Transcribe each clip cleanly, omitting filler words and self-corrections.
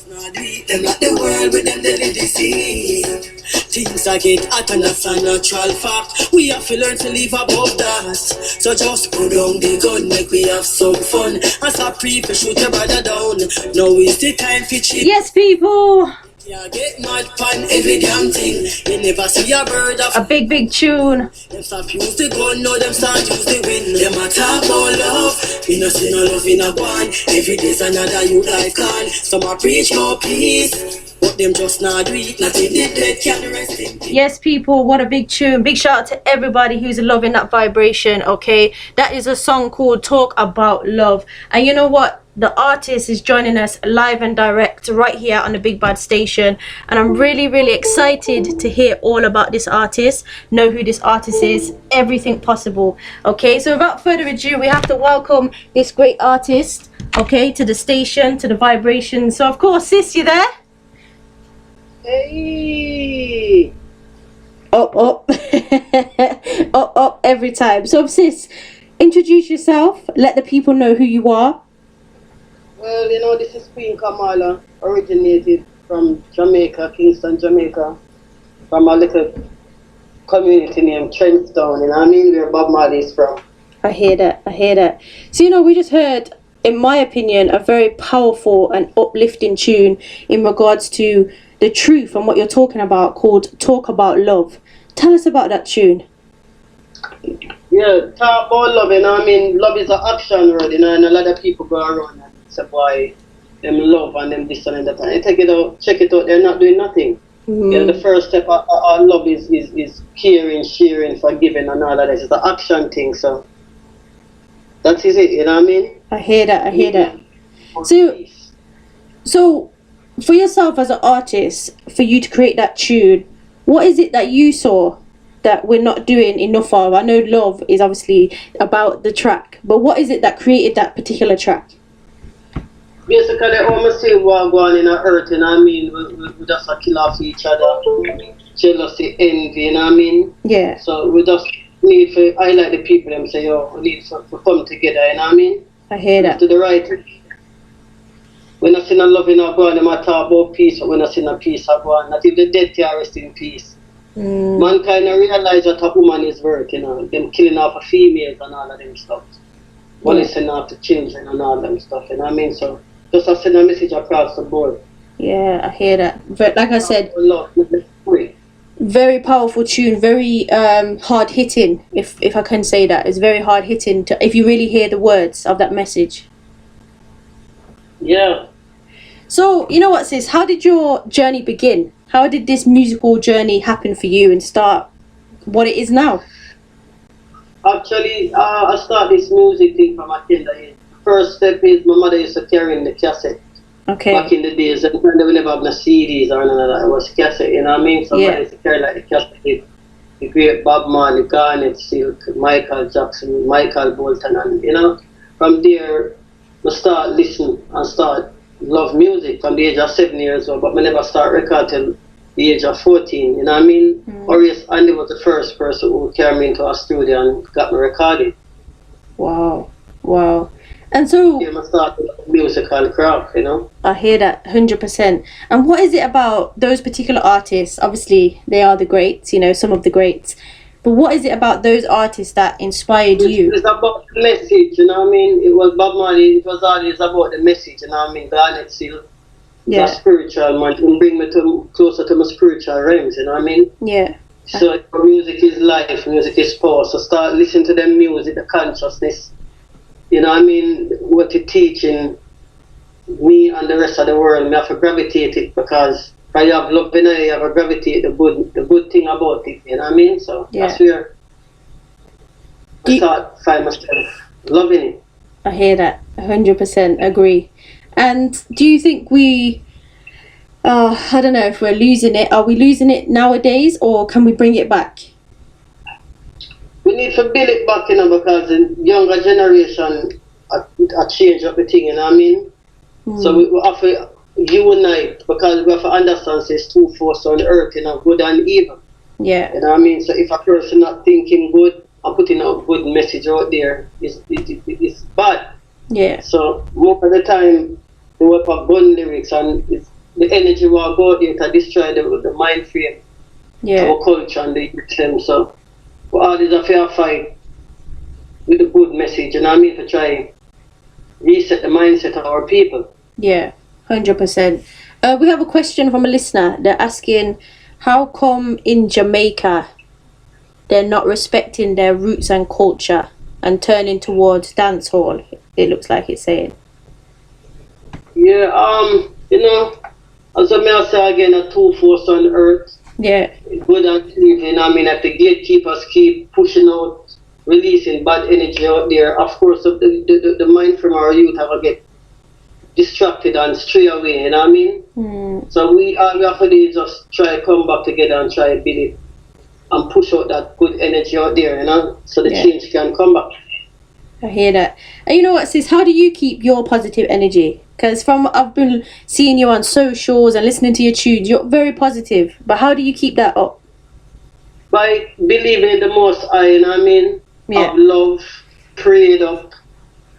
Not do it, them like the world with them they deceive. Things I get hot and that's a natural fact. We have to learn to live above that. So just put down the gun, make we have some fun. As a people shoot your brother down. Now is the time for cheat. Yes, people. Yeah, get mad pan every damn thing. You never see a bird of a big tune. Them stop use the gun, now them start use the wind. Them a talk about love. We no see no love in a one. Every day's another you life gone. Some a preach more peace, but them just not do it. Not in the dead can rest in peace. Yes, people, what a big tune. Big shout out to everybody who's loving that vibration, okay? That is a song called Talk About Love. And you know what? The artist is joining us live and direct right here on the Big Bad Station. And I'm really excited to hear all about this artist, know who this artist is, everything possible. Okay, so without further ado, we have to welcome this great artist, okay, to the station, to the vibration. So of course, sis, you there? Hey! Up. Up every time. So sis, introduce yourself, let the people know who you are. Well, you know, this is Queen Kamarla, originated from Jamaica, Kingston, Jamaica, from a little community named Trenchtown, you know what I mean, where Bob Marley is from. I hear that. So, you know, we just heard, in my opinion, a very powerful and uplifting tune in regards to the truth and what you're talking about, called Talk About Love. Tell us about that tune. Yeah, talk about love, you know what I mean, love is an action word, you know, and a lot of people go around and say, boy, them love and them this and that, and you take it out, check it out, they're not doing nothing. Mm-hmm. You know, the first step of love is caring, sharing, forgiving and all that. It's an action thing, so that is it, you know what I mean? I hear that. So for yourself as an artist, for you to create that tune, what is it that you saw that we're not doing enough of? I know love is obviously about the track, but what is it that created that particular track? Basically, almost say what going on in the earth, you know what I mean? We just kill off each other, jealousy, envy, you know what I mean? Yeah. So we just need to highlight the people and say, yo, we need to come together, you know what I mean? I hear that. To the right. We're not seeing a love in our God, they might talk about peace, but we're not seeing a peace of God. Not if the dead can rest in peace. Mankind realize that a woman is worth, you know, them killing off a females and all of them stuff. One is sending off the children and all them stuff, you know what I mean? So just to send a message across the board. Yeah, I hear that. But like I said, very powerful tune, very hard hitting, if I can say that. It's very hard hitting if you really hear the words of that message. Yeah. So, you know what, sis, how did your journey begin? How did this musical journey happen for you and start what it is now? Actually, I started this music thing from a tender age. First step is my mother used to carry in the cassette. Okay. Back in the days, and they would never have no CDs or none of that. It was cassette, you know what I mean? So I used to carry like the cassette, the great Bob Marley, Garnet Silk, Michael Jackson, Michael Bolton, and you know, from there, we start listening and start love music from the age of 7 years old, but I never start record till the age of 14, you know what I mean? Orius Andy was the first person who carried me into a studio and got me recorded. Wow. And so I started musical craft, you know? I hear that 100%. And what is it about those particular artists? Obviously, they are the greats, you know, some of the greats. But what is it about those artists that inspired you? It's about the message, you know what I mean? It was Bob Marley, it was always about the message, you know what I mean? Garnet Silk, the spiritual man, can bring me closer to my spiritual realms, you know what I mean? Yeah. So music is life, music is power. So start listening to them music, the consciousness, you know what I mean? What it teaching me and the rest of the world, me have to gravitate it because I have love in it, I have to gravitate the good thing about it, you know what I mean? So that's where I start find myself loving it. I hear that, 100% agree. And do you think we, I don't know if we're losing it. Are we losing it nowadays, or can we bring it back? We need to build it back, you know, because the younger generation are change up the thing, you know what I mean? So we have to unite, because we have to understand there's two forces on the earth, you know, good and evil. Yeah. You know what I mean? So if a person not thinking good and putting a good message out there, it's bad. Yeah. So most of the time, they work for gun lyrics and it's the energy will go out there to destroy the mind frame, our culture and the system. So for all this a fair fight with a good message, you know what I mean, to try reset the mindset of our people. Yeah, 100%. We have a question from a listener. They're asking, how come in Jamaica they're not respecting their roots and culture and turning towards dancehall? It looks like it's saying. Yeah, you know, as I may say again, a two force on earth. Yeah. Good and evil, you know what I mean? If the gatekeepers keep pushing out, releasing bad energy out there, of course the mind from our youth have to get distracted and stray away, you know what I mean? So all we have to do is just try to come back together and try to build it and push out that good energy out there, you know, so the change can come back. I hear that. And you know what, sis, how do you keep your positive energy? Because from I've been seeing you on socials and listening to your tunes, you're very positive. But how do you keep that up? By believing in the Most High, you know what I mean? Yeah. Of love, prayed up,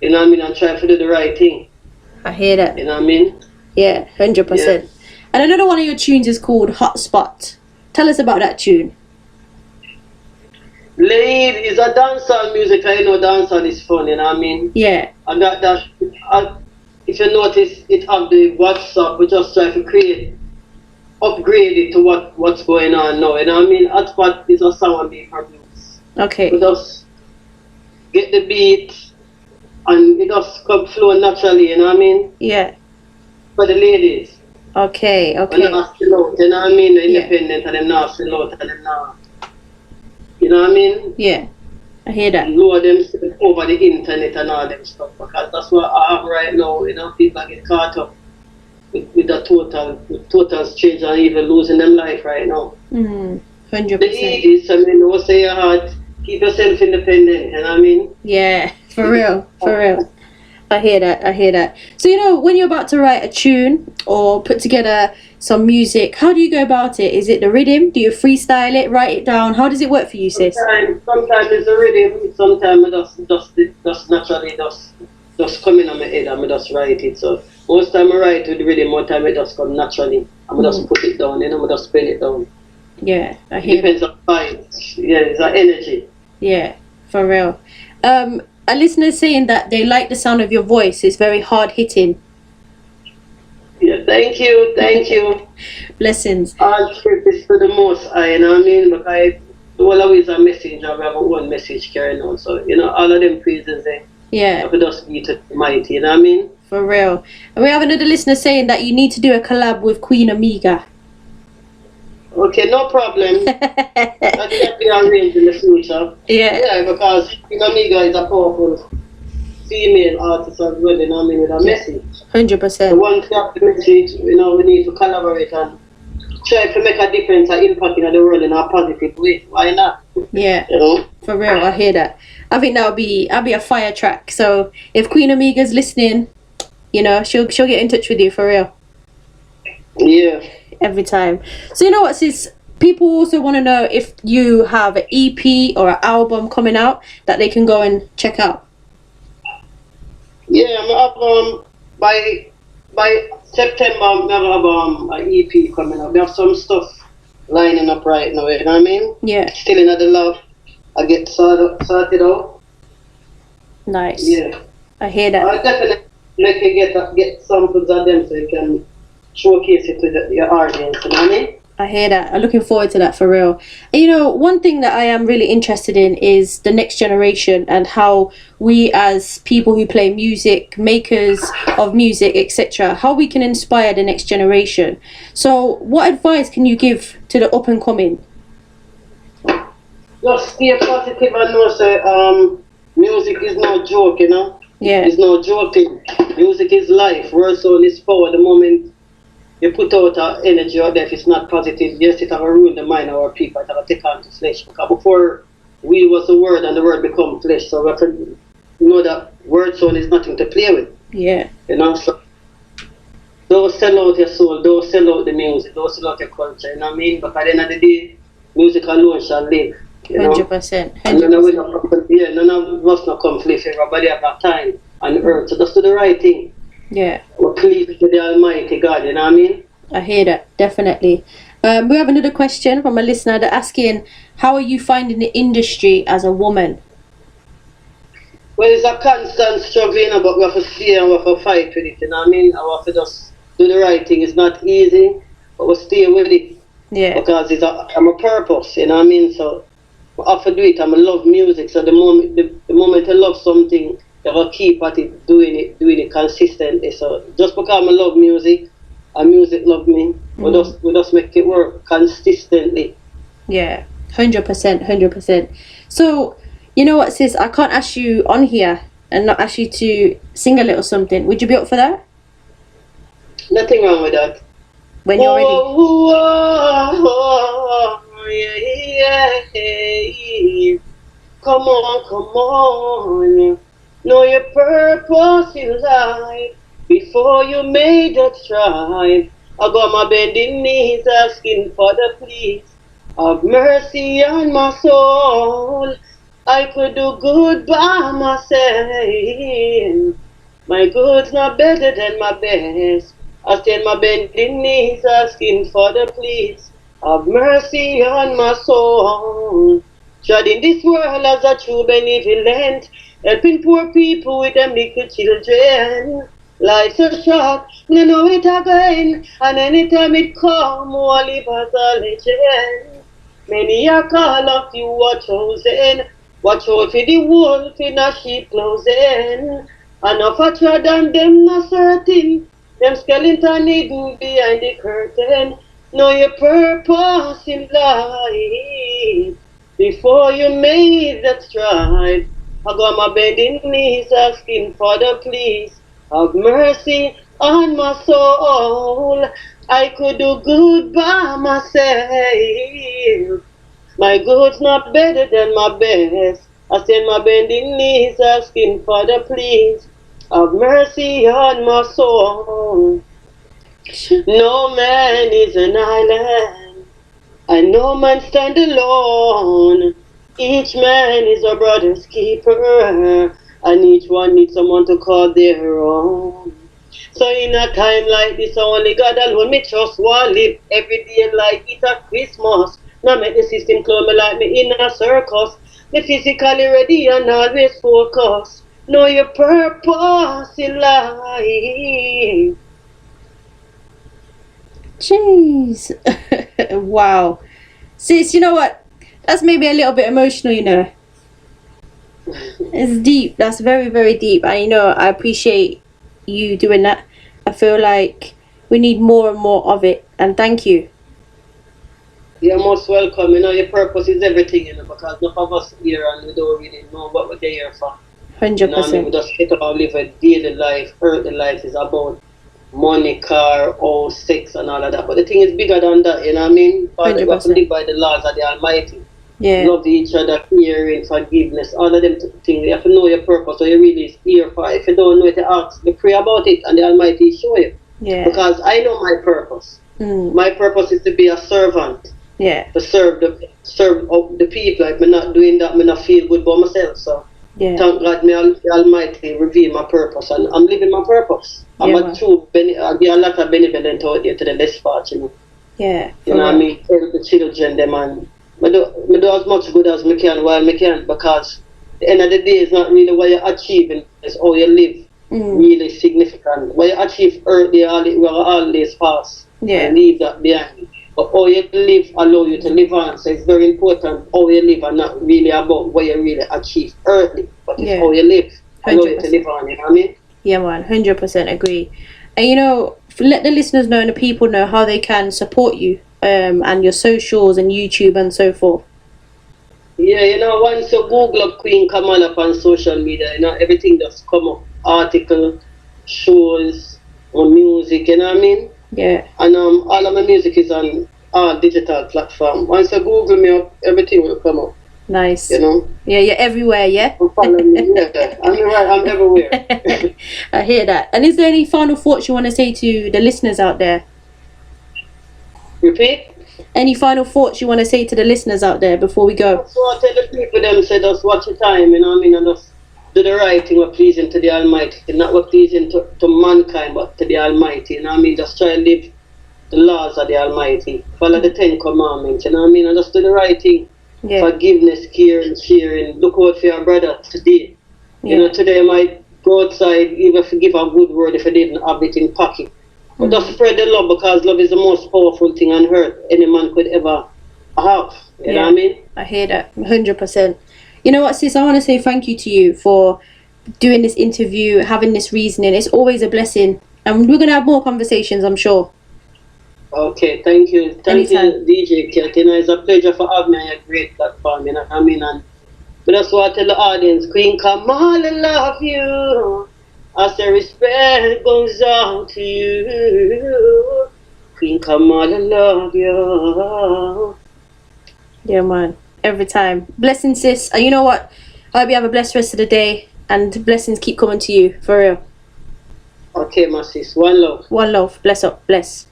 you know what I mean, and try to do the right thing. I hear that. You know what I mean? Yeah, 100%. Yeah. And another one of your tunes is called Hotspot. Tell us about that tune. Lead is a dancehall music, I know dancehall is fun, you know what I mean? Yeah. And that if you notice, it have the WhatsApp, we just try to upgrade it to what's going on now, you know what I mean? Hotspot is a song being produced. Okay. We just get the beat and it just come flow naturally, you know what I mean? Yeah. For the ladies. Okay. When they're not still out, you know what I mean? The independent and them not still out and them not. You know what I mean? Yeah, I hear that. Lower them over the internet and all them stuff, because that's what I have right now, you know, people get caught up with the total strange and even losing them life right now. 100%. The ladies, I mean, don't say your heart, keep yourself independent, you know what I mean? Yeah, for real, for real. I hear that. So, you know, when you're about to write a tune or put together some music, how do you go about it? Is it the rhythm? Do you freestyle it, write it down? How does it work for you, sis? Sometimes it's the rhythm, sometimes I just naturally just come in on my head and I just write it. So most time I write with the rhythm, more time it just come naturally. I just put it down, you know, I just spin it down. Yeah, I hear. It depends on the vibe. Yeah, it's that energy. Yeah, for real. A listener saying that they like the sound of your voice. It's very hard hitting. Yeah, thank you. Blessings. All is for the Most High, you know what I mean? Because all always a message, I have one message carrying on. So, you know, all of them praises there. Yeah. Have to just be to the mighty, you know what I mean? For real. And we have another listener saying that you need to do a collab with Queen Omega. Okay, no problem. That can be arranged in the future. Yeah, because Queen Omega is a powerful female artist as well, you know what I mean, with a message. 100%. So once you have the message, you know, we need to collaborate and try to make a difference and impact in the world in a positive way. Why not? Yeah. You know? For real, I hear that. I think that'll be a fire track. So if Queen Omega's listening, you know, she'll get in touch with you for real. Yeah. Every time. So you know what, sis? People also want to know if you have an EP or an album coming out that they can go and check out. Yeah, I have by September I have an EP coming up. We have some stuff lining up right now, you know what I mean? Yeah. Still in the lab. I get sorted out. Nice. Yeah. I hear that. I definitely make you get samples of them so you can showcase it to your audience, you know what I mean? I hear that. I'm looking forward to that for real. And you know, one thing that I am really interested in is the next generation and how we as people who play music, makers of music, etc., how we can inspire the next generation. So what advice can you give to the up and coming? Just stay positive and know say music is no joke, you know? Yeah. It's no joking. Music is life. Word soul is power. The moment you put out energy out there, if it's not positive, yes, it will ruin the mind of our people. It will take on to flesh. Because before we was the word and the word become flesh, so we have to know that word soul is nothing to play with. Yeah. You know, so don't sell out your soul, don't sell out the music, don't sell out your culture, you know what I mean? But at the end of the day, music alone shall live. 100%. None of us not come live. Everybody have that time on earth, so just do the right thing. Yeah. We're pleased with the Almighty God, you know what I mean? I hear that, definitely. We have another question from a listener that asking, how are you finding the industry as a woman? Well, it's a constant struggle, you know, but we have to stay and we have to fight with it, you know what I mean? I have to just do the right thing. It's not easy, but we stay with it. Yeah. Because I'm a purpose, you know what I mean? So I have to do it. I love music, so the moment I love something, you have to keep at it, doing it consistently. So just because I love music, and music love me, we just make it work consistently. Yeah, 100%, 100%. So, you know what, sis? I can't ask you on here and not ask you to sing a little something. Would you be up for that? Nothing wrong with that. When you're ready. Yeah. Come on. Know your purpose in life before you made that strive. I got my bending knees asking for the please. Have mercy on my soul. I could do good by myself. My good's not better than my best. I stand my bending knees asking for the please. Have mercy on my soul. Treading this world as a true benevolent, helping poor people with them little children. Life's so short, you know it again, and anytime it come, I live as a legend. Many are called, of you are chosen. Watch out for the wolf in a sheep clothing. Enough a tread and them not certain. Them skeleton they do behind the curtain. Know your purpose in life before you made that stride. I got my bending knees asking for the please. Have mercy on my soul. I could do good by myself. My good's not better than my best. I stand my bending knees asking for the please. Have mercy on my soul. No man is an island, and no man stand alone. Each man is a brother's keeper, and each one needs someone to call their own. So in a time like this, only God alone me trust. One live every day like it's a Christmas. Now make the system clone me like me in a circus. Me physically ready and always focused. Know your purpose in life. Jeez. Wow. Sis, you know what? That's maybe a little bit emotional, you know. It's deep. That's very, very deep. And you know, I appreciate you doing that. I feel like we need more and more of it. And thank you. You're most welcome. You know, your purpose is everything, you know, because none of us here and we don't really know what we're here for. 100%. You know what I mean? We just get about live a daily life. Earthly life is about money, car, house, sex, and all of that. But the thing is bigger than that, you know what I mean? But we have to live by the laws of the Almighty. Yeah. Love each other, caring, forgiveness, all of them things. You have to know your purpose, what you really is here for. If you don't know it, you ask, you pray about it, and the Almighty will show you. Yeah. Because I know my purpose. My purpose is to be a servant. Yeah. To serve the people. Like, I'm not doing that, I'm not feel good by myself. So thank God, the Almighty reveal my purpose, and I'm living my purpose. I'm a true, I get a lot of benevolent out there to the less fortunate. Yeah. You know what I mean? Help the children, them, and I do as much good as I can while I can, because the end of the day is not really what you're achieving, it's how you live. Really significant. What you achieve early, we are always pass and leave that behind. But how you live allow you to live on. So it's very important how you live, and not really about what you really achieve early, but it's how you live. Allow you to live on, you know what I mean? Yeah, man, 100% agree. And you know, let the listeners know and the people know how they can support you, and your socials and YouTube and so forth. Yeah, you know, once you Google up Queen Kamarla on social media, you know, everything just come up. Article, shows, or music, you know what I mean? Yeah. And all of my music is on all digital platform. Once you Google me up, everything will come up. Nice. You know? Yeah, you're everywhere, yeah? Follow me. Yeah, I'm everywhere. I hear that. And is there any final thoughts you want to say to the listeners out there? Repeat? Any final thoughts you want to say to the listeners out there before we go? So I tell the people them say just watch your time, you know what I mean? And just do the right thing, what pleasing to the Almighty. Not what pleasing to mankind, but to the Almighty, you know what I mean? Just try to live the laws of the Almighty, follow the 10 Commandments, you know what I mean? And just do the right thing. Yeah. Forgiveness, caring, sharing. Look out for your brother today. You know, today I might go outside, even if you give a good word if you didn't have it in pocket. But just spread the love, because love is the most powerful thing on earth any man could ever have. You know what I mean? I hear that 100%. You know what, sis? I want to say thank you to you for doing this interview, having this reasoning. It's always a blessing, and we're gonna have more conversations, I'm sure. Okay, thank you. Thank Anytime. you, DJ Kat. You know, it's a pleasure for having me on your great platform, you know what I mean? And I just want to tell the audience, Queen Kamarla love you. I say respect goes out to you. Queen Kamarla love you. Yeah, man. Every time. Blessings, sis. And you know what? I hope you have a blessed rest of the day, and blessings keep coming to you, for real. Okay, my sis. One love. One love. Bless up. Bless.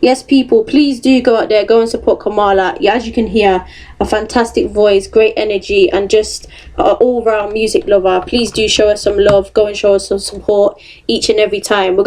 Yes, people, please do go out there, go and support Kamarla. Yeah, as you can hear, a fantastic voice, great energy, and just an all-round music lover. Please do show us some love, go and show us some support each and every time.